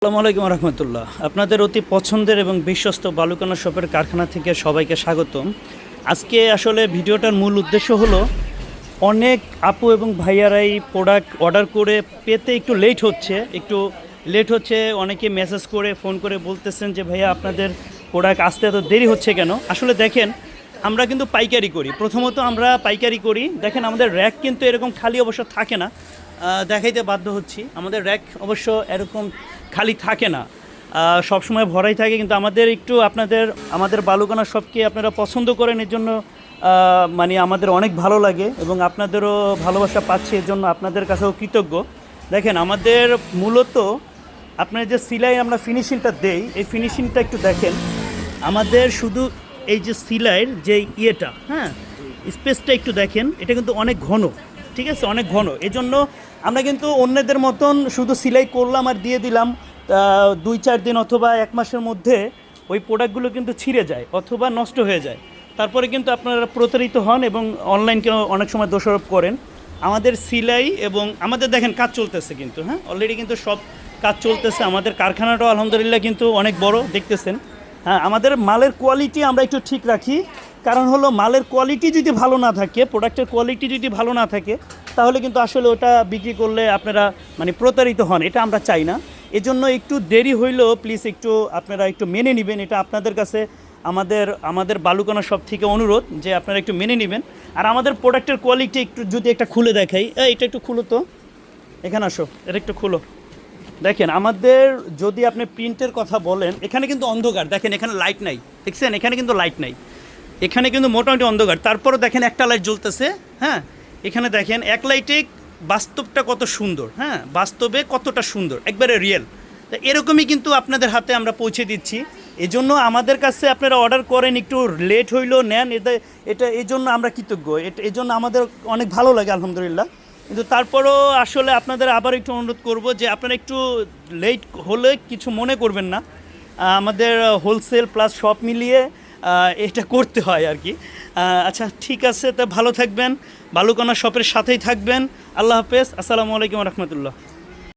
আসসালামু আলাইকুম রহমতুল্লাহ। আপনাদের অতি পছন্দের এবং বিশ্বস্ত বালুকানা শপের কারখানা থেকে সবাইকে স্বাগতম। আজকে আসলে ভিডিওটার মূল উদ্দেশ্য হলো অনেক আপু এবং ভাইয়ারাই প্রোডাক্ট অর্ডার করে পেতে একটু লেট হচ্ছে। অনেকে মেসেজ করে ফোন করে বলতেছেন যে ভাইয়া আপনাদের প্রোডাক্ট আসতে এত দেরি হচ্ছে কেন। আসলে দেখেন, আমরা কিন্তু পাইকারি করি। প্রথমত আমরা পাইকারি করি। দেখেন আমাদের র্যাক কিন্তু এরকম খালি অবশ্য থাকে না। দেখাইতে বাধ্য হচ্ছি, আমাদের র্যাক অবশ্য এরকম খালি থাকে না, সবসময় ভরাই থাকে। কিন্তু আমাদের বালুকানা শপকে আপনারা পছন্দ করেন, এর জন্য মানে আমাদের অনেক ভালো লাগে এবং আপনাদেরও ভালোবাসা পাচ্ছি, এর জন্য আপনাদের কাছেও কৃতজ্ঞ। দেখেন আমাদের মূলত আপনার যে সিলাই আমরা ফিনিশিংটা দেই, এই ফিনিশিংটা একটু দেখেন। আমাদের শুধু এই যে সিলাইয়ের যে হ্যাঁ, স্পেসটা একটু দেখেন, এটা কিন্তু অনেক ঘন, ঠিক আছে, অনেক ঘন। এজন্য আমরা কিন্তু অন্যদের মতন শুধু সিলাই করলাম আর দিয়ে দিলাম, 2-4 দিন অথবা 1 মাসের মধ্যে ওই প্রোডাক্টগুলো কিন্তু ছিঁড়ে যায় অথবা নষ্ট হয়ে যায়। তারপরে কিন্তু আপনারা প্রতারিত হন এবং অনলাইনকে অনেক সময় দোষারোপ করেন। আমাদের সিলাই এবং আমাদের দেখেন কাজ চলতেছে কিন্তু, হ্যাঁ, অলরেডি কিন্তু সব কাজ চলতেছে। আমাদের কারখানাটাও আলহামদুলিল্লাহ কিন্তু অনেক বড়, দেখতেছেন। হ্যাঁ, আমাদের মালের কোয়ালিটি আমরা একটু ঠিক রাখি, কারণ হলো মালের কোয়ালিটি যদি ভালো না থাকে, প্রোডাক্টের কোয়ালিটি যদি ভালো না থাকে, তাহলে কিন্তু আসলে ওটা বিক্রি করলে আপনারা মানে প্রতারিত হন, এটা আমরা চাই না। এজন্য একটু দেরি হইলেও প্লিজ আপনারা একটু মেনে নেবেন। এটা আপনাদের কাছে আমাদের বালুকানা শপ থেকে অনুরোধ যে আপনারা একটু মেনে নেবেন। আর আমাদের প্রোডাক্টের কোয়ালিটি একটু যদি একটা খুলে দেখাই, এটা একটু খুলো তো, এখানে আসো, এটা একটু খুলো। দেখেন আমাদের, যদি আপনি প্রিন্টের কথা বলেন, এখানে কিন্তু অন্ধকার, দেখেন এখানে লাইট নাই, দেখছেন এখানে কিন্তু লাইট নাই, এখানে কিন্তু মোটামুটি অন্ধকার। তারপরও দেখেন একটা লাইট জ্বলতেছে, হ্যাঁ, এখানে দেখেন এক লাইটে বাস্তবটা কত সুন্দর, হ্যাঁ, বাস্তবে কতটা সুন্দর, একবারে রিয়েল। তো এরকমই কিন্তু আপনাদের হাতে আমরা পৌঁছে দিচ্ছি। এজন্য আমাদের কাছে আপনারা অর্ডার করেন, একটু লেট হইলেও নেন, এটা এই জন্য আমরা কৃতজ্ঞ। এই জন্য আমাদের অনেক ভালো লাগে আলহামদুলিল্লাহ। কিন্তু তারপরও আসলে আপনাদের আবার একটু অনুরোধ করব যে আপনারা একটু লেট হলে কিছু মনে করবেন না। আমাদের হোলসেল প্লাস শপ মিলিয়ে এটা করতে হয় আর কি। আচ্ছা, ঠিক আছে, তা ভালো থাকবেন, বালুকানা শপের সাথেই থাকবেন। আল্লাহ হাফেজ, আসসালামু আলাইকুম রহমতুল্লাহ।